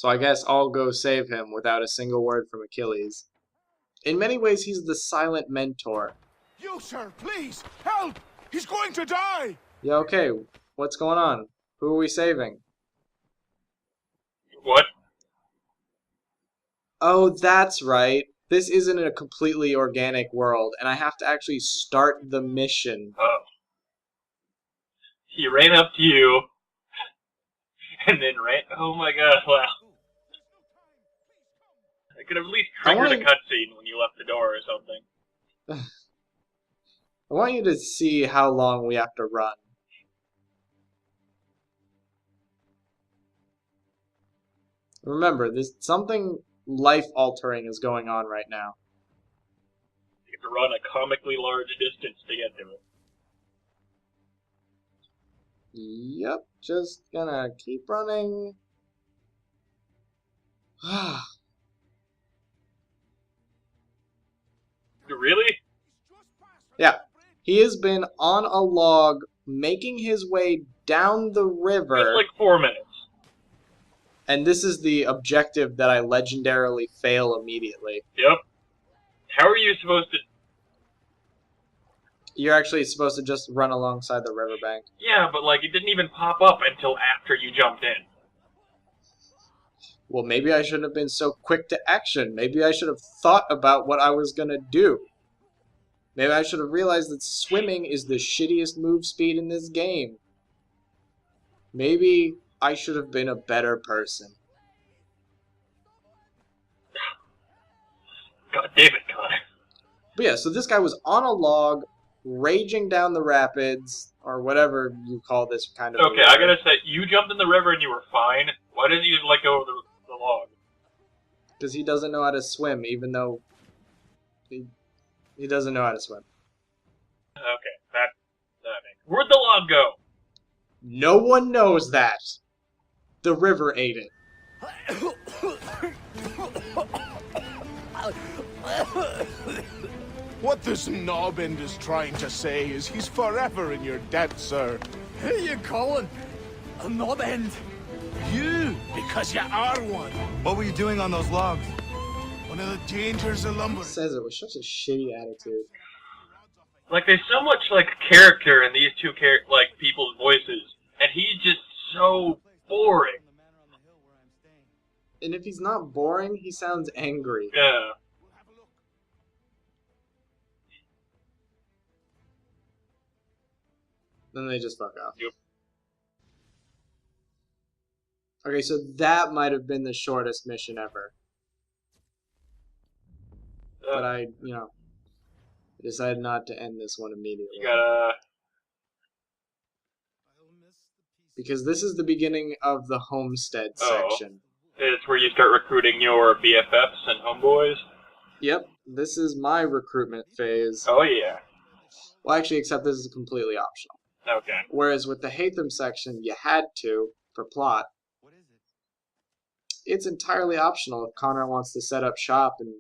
So I guess I'll go save him without a single word from Achilles. In many ways, he's the silent mentor. You, sir, please, help! He's going to die! Yeah, okay, what's going on? Who are we saving? What? Oh, that's right. This isn't a completely organic world, and I have to actually start the mission. Oh. He ran up to you, and then ran... Oh my god, wow. I could have at least triggered a cutscene when you left the door or something. I want you to see how long we have to run. Remember, something life-altering is going on right now. You have to run a comically large distance to get to it. Yep, just gonna keep running. Really? Yeah, he has been on a log making his way down the river. It's like 4 minutes. And this is the objective that I legendarily fail immediately. Yep. How are you supposed to... You're actually supposed to just run alongside the riverbank. Yeah, but like, it didn't even pop up until after you jumped in. Well, maybe I shouldn't have been so quick to action. Maybe I should have thought about what I was gonna do. Maybe I should have realized that swimming is the shittiest move speed in this game. Maybe I should have been a better person. God damn it, Connor. But yeah, so this guy was on a log, raging down the rapids, or whatever you call this kind of Okay, I gotta say, you jumped in the river and you were fine. Why didn't you let go of the log? Because he doesn't know how to swim, even though he doesn't know how to swim. Okay, that makes... Where'd the log go? No one knows that. The river ate it. What this knobbend is trying to say is he's forever in your debt, sir. Who are you calling? A knob-end? You, because you are one. What were you doing on those logs? One of the dangers of lumber. He says it with such a shitty attitude. Like, there's so much, like, character in these two, people's voices, and he's just so boring. And if he's not boring, he sounds angry. Yeah. Then they just fuck off. Yep. Okay, so that might have been the shortest mission ever. But I decided not to end this one immediately. You gotta... Because this is the beginning of the Homestead section. It's where you start recruiting your BFFs and homeboys? Yep, this is my recruitment phase. Oh, yeah. Well, actually, except this is completely optional. Okay. Whereas with the Hatham section, you had to, for plot. It's entirely optional if Connor wants to set up shop and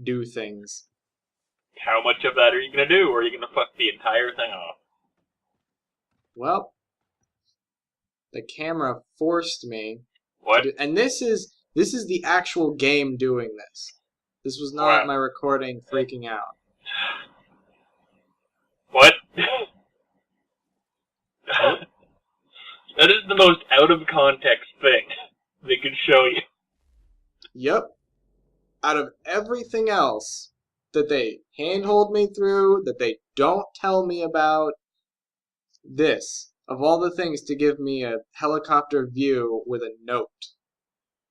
do things. How much of that are you gonna do, or are you gonna fuck the entire thing off? Well, the camera forced me. What? And this is the actual game doing this. This was not my recording freaking out. What? That is the most out of context thing they can show you. Yep. Out of everything else that they handhold me through, that they don't tell me about, this, of all the things to give me a helicopter view with a note.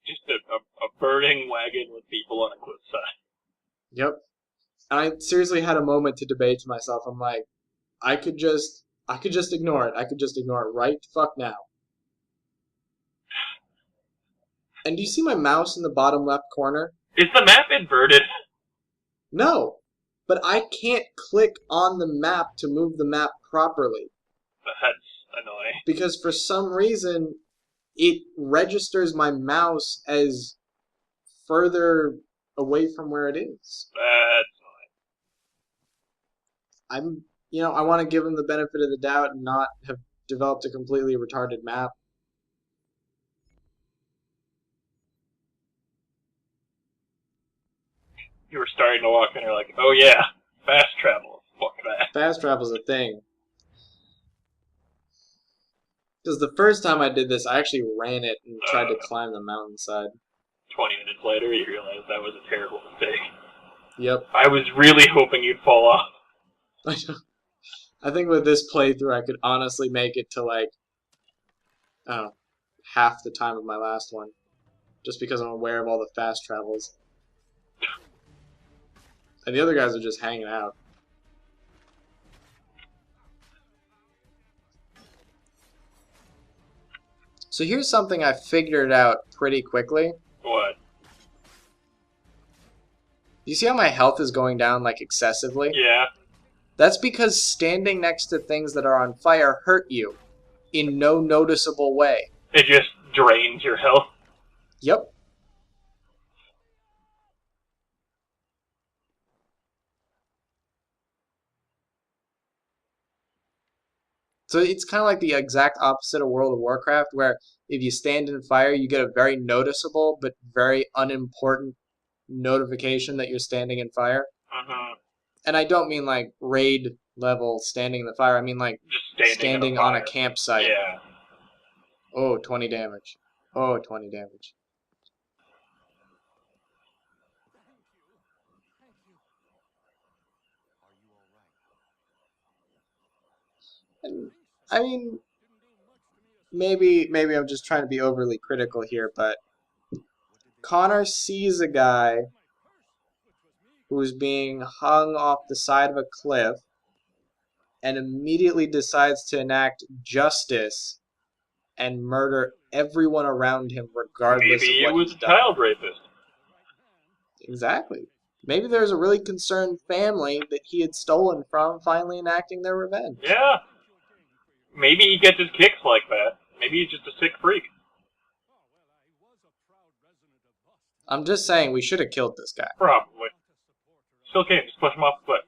Just a burning wagon with people on a cliffside. Yep. And I seriously had a moment to debate to myself. I'm like, I could just ignore it. I could just ignore it right the fuck now. And do you see my mouse in the bottom left corner? Is the map inverted? No. But I can't click on the map to move the map properly. That's annoying. Because for some reason, it registers my mouse as further away from where it is. That's I want to give him the benefit of the doubt and not have developed a completely retarded map. You were starting to walk and you're like, oh yeah, fast travel. Fuck that. Fast travel's a thing. Because the first time I did this, I actually ran it and tried to climb the mountainside. 20 minutes later, you realize that was a terrible mistake. Yep. I was really hoping you'd fall off. I think with this playthrough, I could honestly make it to, like, I don't know, half the time of my last one. Just because I'm aware of all the fast travels. And the other guys are just hanging out. So here's something I figured out pretty quickly. What? You see how my health is going down, like, excessively? Yeah. That's because standing next to things that are on fire hurt you in no noticeable way. It just drains your health. Yep. So it's kind of like the exact opposite of World of Warcraft, where if you stand in fire, you get a very noticeable but very unimportant notification that you're standing in fire. Mm-hmm. And I don't mean like raid level standing in the fire. I mean like Just standing on a campsite. Yeah. Oh, 20 damage. Oh, 20 damage. And, I mean, maybe I'm just trying to be overly critical here, but Connor sees a guy who's being hung off the side of a cliff and immediately decides to enact justice and murder everyone around him regardless Maybe of what it was he's a done. child rapist. Exactly. Maybe there's a really concerned family that he had stolen from finally enacting their revenge. Yeah. Maybe he gets his kicks like that. Maybe he's just a sick freak. I'm just saying we should have killed this guy. Probably. Still can't. Just push him off the cliff.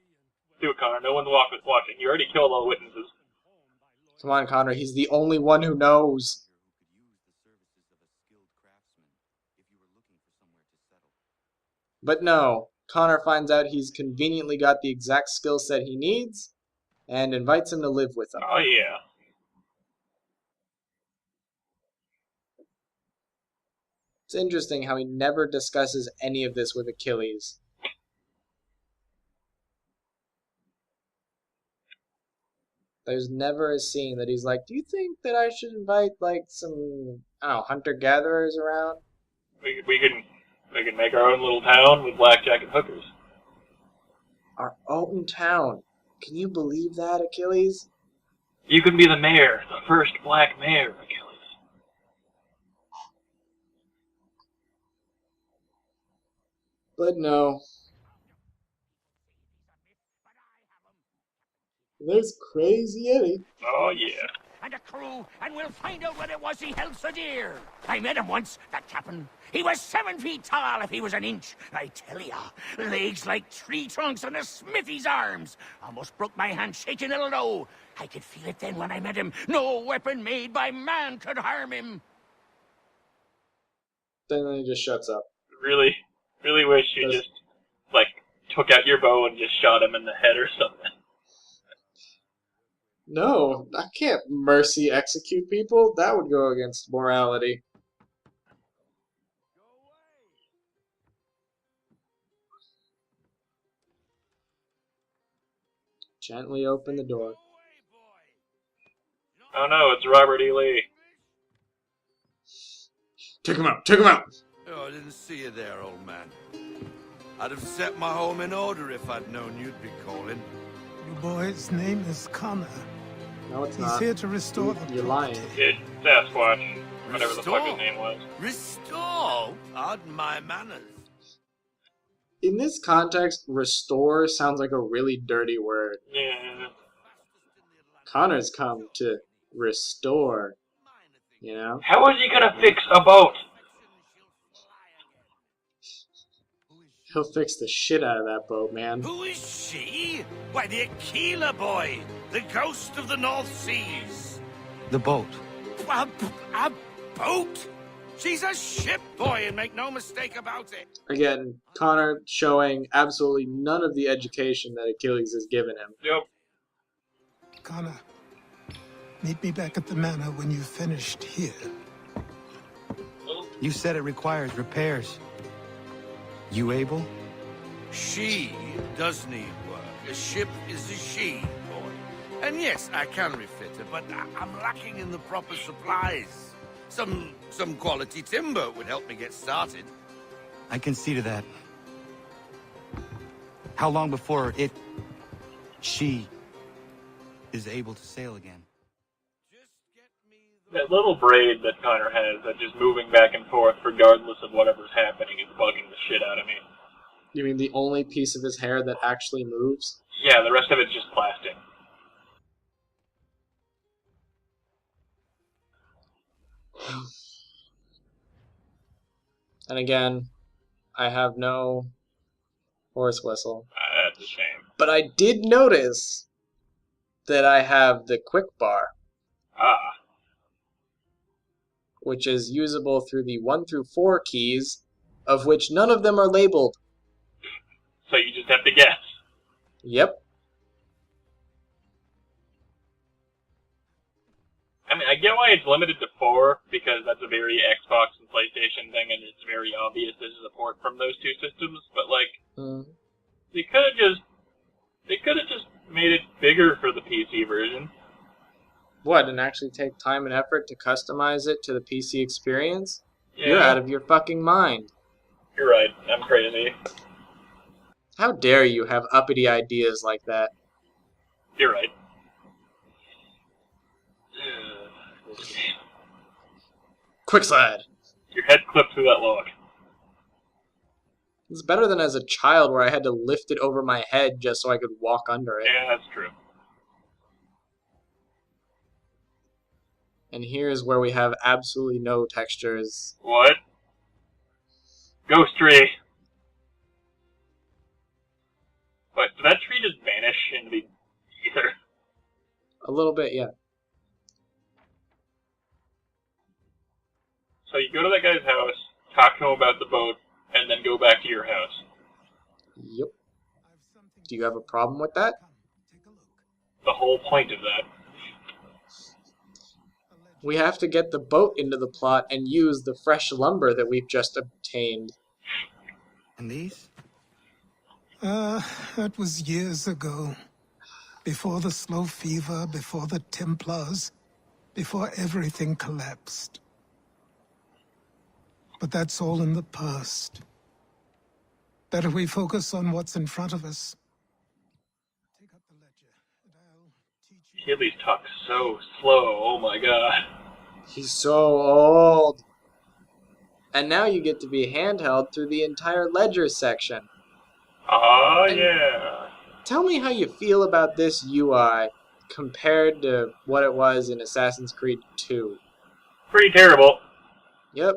Do it, Connor. No one's watching. You already killed all the witnesses. Come on, Connor. He's the only one who knows. But no. Connor finds out he's conveniently got the exact skill set he needs and invites him to live with him. Oh, yeah. It's interesting how he never discusses any of this with Achilles. There's never a scene that he's like, do you think that I should invite, like, some, I don't know, hunter-gatherers around? We can make our own little town with blackjack and hookers. Our own town. Can you believe that, Achilles? You can be the mayor, the first black mayor, Achilles. But no. There's Crazy Eddie. Oh, yeah. And a crew, and we'll find out what it was he held so dear. I met him once, that cap'n. He was 7 feet tall if he was an inch. I tell ya, legs like tree trunks and a smithy's arms. Almost broke my hand shaking it'll know. I could feel it then when I met him. No weapon made by man could harm him. Then he just shuts up. Really wish you just, like, took out your bow and just shot him in the head or something. No, I can't mercy execute people. That would go against morality. Gently open the door. Oh no, it's Robert E. Lee. Take him out! Take him out! Oh, I didn't see you there, old man. I'd have set my home in order if I'd known you'd be calling. Your boy's name is Connor. No, it's He's not. here to restore the You're lying. It's Sasquatch. Whatever the fuck his name was. Restore? Pardon my manners. In this context, restore sounds like a really dirty word. Yeah. Connor's come to restore, you know? How is he gonna fix a boat? He'll fix the shit out of that boat, man. Who is she? Why, the Aquila boy, the ghost of the North Seas. The boat. A boat? She's a ship, boy, and make no mistake about it. Again, Connor showing absolutely none of the education that Achilles has given him. Yep. Connor, meet me back at the manor when you've finished here. You said it requires repairs. You able? She does need work. A ship is a she, boy. And yes, I can refit her, but I'm lacking in the proper supplies. Some quality timber would help me get started. I can see to that. How long before she is able to sail again? Just get me That little braid that Connor has, that just moving back and forth regardless of whatever's happening, is bugging the shit out of me. You mean the only piece of his hair that actually moves? Yeah, the rest of it's just plastic. And again, I have no horse whistle. That's a shame. But I did notice that I have the quick bar, Ah. which is usable through the 1 through 4 keys, of which none of them are labeled. So you just have to guess. Yep. I mean, I get why it's limited to 4, because that's a very Xbox and PlayStation thing, and it's very obvious this is a port from those two systems, but, like, they could have just made it bigger for the PC version. What, and actually take time and effort to customize it to the PC experience? Yeah, You're out of your fucking mind. You're right, I'm crazy. How dare you have uppity ideas like that? You're right. Quick slide! Your head clipped through that log. It's better than as a child where I had to lift it over my head just so I could walk under it. Yeah, that's true. And here's where we have absolutely no textures. What? Ghost tree. What, did that tree just vanish into the ether? A little bit, yeah. So you go to that guy's house, talk to him about the boat, and then go back to your house. Yep. Do you have a problem with that? The whole point of that. We have to get the boat into the plot and use the fresh lumber that we've just obtained. And these? That was years ago. Before the slow fever, before the Templars, before everything collapsed. But that's all in the past. Better we focus on what's in front of us. Take up the ledger, and I'll teach you. Achilles talks so slow, oh my god. He's so old. And now you get to be handheld through the entire ledger section. Oh yeah. Tell me how you feel about this UI compared to what it was in Assassin's Creed 2. Pretty terrible. Yep.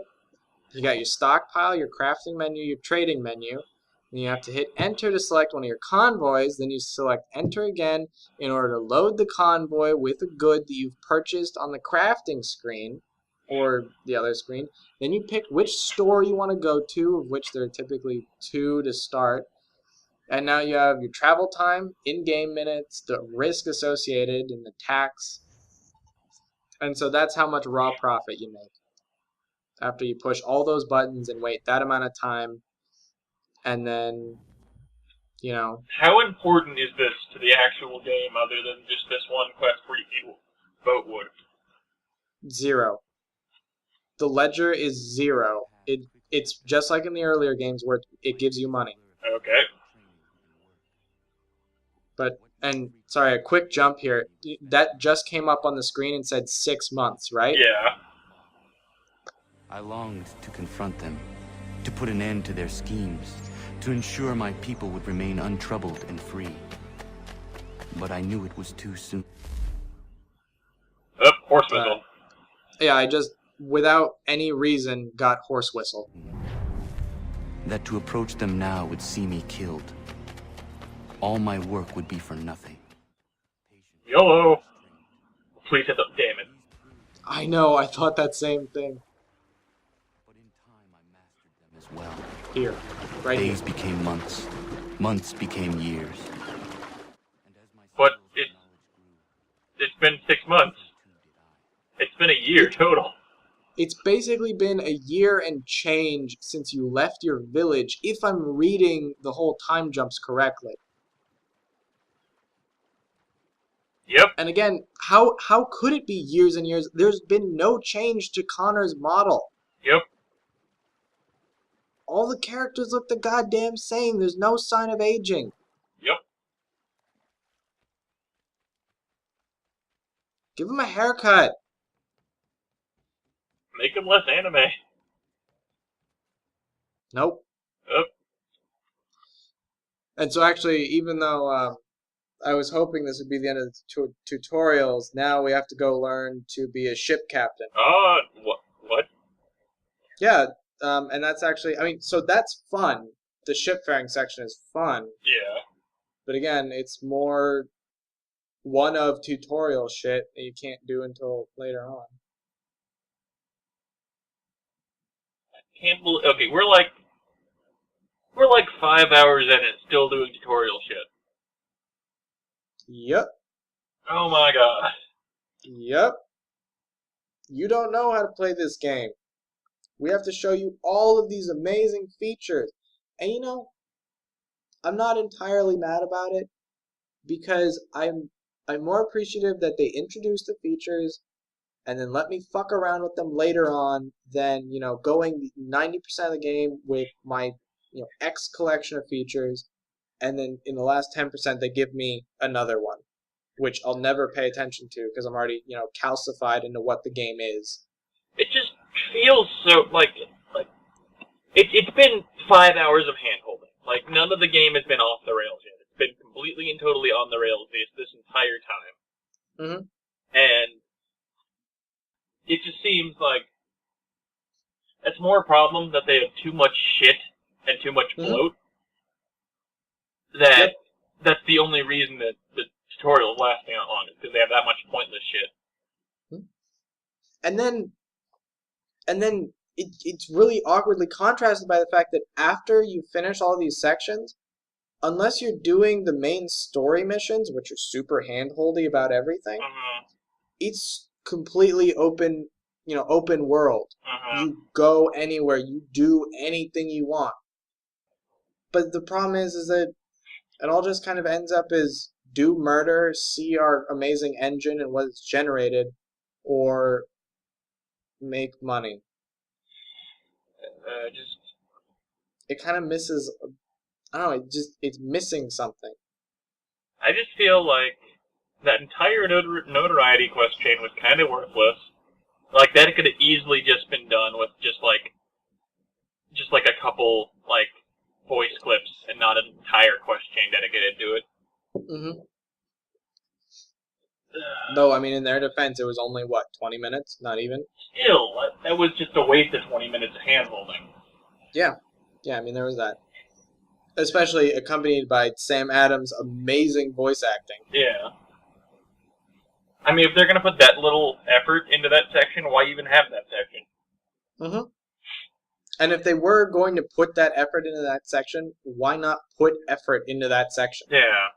You got your stockpile, your crafting menu, your trading menu. Then you have to hit enter to select one of your convoys. Then you select enter again in order to load the convoy with a good that you've purchased on the crafting screen or the other screen. Then you pick which store you want to go to, of which there are typically 2 to start. And now you have your travel time, in-game minutes, the risk associated, and the tax. And so that's how much raw profit you make after you push all those buttons and wait that amount of time. And then, you know... How important is this to the actual game other than just this one quest where you need boat wood? 0. The ledger is 0. It's just like in the earlier games where it gives you money. Okay. But, and sorry, a quick jump here. That just came up on the screen and said 6 months, right? Yeah. I longed to confront them, to put an end to their schemes, to ensure my people would remain untroubled and free. But I knew it was too soon. Oh, horse whistle. Yeah, I just, without any reason, got horse whistle. That to approach them now would see me killed. All my work would be for nothing. as well. Here. Right here. Days became months. Months became years. But it's been 6 months. It's been a year total. It's basically been a year and change since you left your village, if I'm reading the whole time jumps correctly. Yep. And again, how could it be years and years? There's been no change to Connor's model. Yep. All the characters look the goddamn same. There's no sign of aging. Yep. Give him a haircut. Make him less anime. Nope. Yep. And so actually, even though I was hoping this would be the end of the tutorials, now we have to go learn to be a ship captain. What? Yeah, and that's actually, I mean, so that's fun. The shipfaring section is fun. Yeah. But again, it's more one of tutorial shit that you can't do until later on. Can't believe. Okay, we're like 5 hours in and still doing tutorial shit. Yep. Oh my god. Yep. You don't know how to play this game. We have to show you all of these amazing features. And you know, I'm not entirely mad about it because I'm more appreciative that they introduced the features and then let me fuck around with them later on than, you know, going 90% of the game with my, you know, X collection of features, and then in the last 10% they give me another one, which I'll never pay attention to because I'm already, you know, calcified into what the game is. It just feels so like it's been 5 hours of handholding. Like none of the game has been off the rails yet. It's been completely and totally on the rails this entire time. Mm-hmm. And it just seems like it's more a problem that they have too much shit and too much bloat. That that's the only reason that the tutorial is lasting that long, is because they have that much pointless shit. And then it's really awkwardly contrasted by the fact that after you finish all these sections, unless you're doing the main story missions, which are super hand-holdy about everything, it's completely open, you know, open world. You go anywhere, you do anything you want. But the problem is that it all just kind of ends up as do murder, see our amazing engine and what it's generated, or make money. It kind of misses, I don't know, it's missing something. I just feel like that entire notoriety quest chain was kind of worthless. Like, that could have easily just been done with just like a couple, like, voice clips and not an entire quest chain dedicated to it. Mm-hmm. Though, I mean, in their defense, it was only, 20 minutes? Not even? Still, that was just a waste of 20 minutes of hand-holding. Yeah. Yeah, I mean, there was that. Especially accompanied by Sam Adams' amazing voice acting. Yeah. I mean, if they're going to put that little effort into that section, why even have that section? Mm-hmm. And if they were going to put that effort into that section, why not put effort into that section? Yeah.